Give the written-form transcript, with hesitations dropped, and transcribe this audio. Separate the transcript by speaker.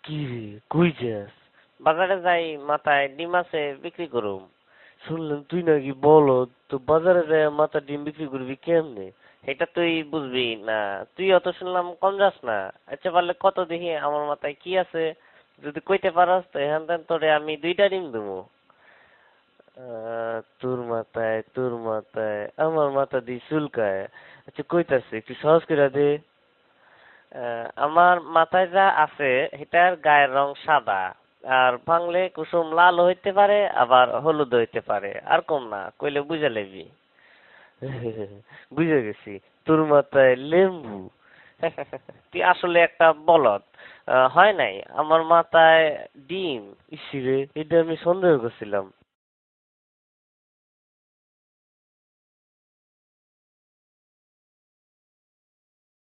Speaker 1: কি রে, কই যাস?
Speaker 2: বাজারে যাই, মাথায় ডিম আছে, বিক্রি করুম।
Speaker 1: শুনলাম তুই নাকি বলদ, তো বাজারে যায় মাথা ডিম বিক্রি করবি কেমনে?
Speaker 2: এটা তুই বুঝবি না। তুই অত শুনলাম কম যাস না। আচ্ছা পারলে কত দেখি আমার মাথায় কি আছে, যদি কইতে পারস তো এখান থেকে তোরে আমি 2টা ডিম দেবো।
Speaker 1: তোর মাথায় আমার মাথা দিয়ে চুলকায়। আচ্ছা কইতাছে একটু সহজ করে দে।
Speaker 2: আমার মাথায় যা আছে এটার গায়ের রং সাদা, আর ভাঙলে কুসুম লাল হইতে পারে, আবার হলুদ হইতে পারে, আর কম না কইলে বুঝে লবি।
Speaker 1: বুঝে গেছি, তোর মাথায় লেম্বু।
Speaker 2: তুই আসলে একটা বলদ। হয় নাই, আমার মাথায় ডিম।
Speaker 1: ইসিরে, এটা আমি সন্দেহ করছিলাম।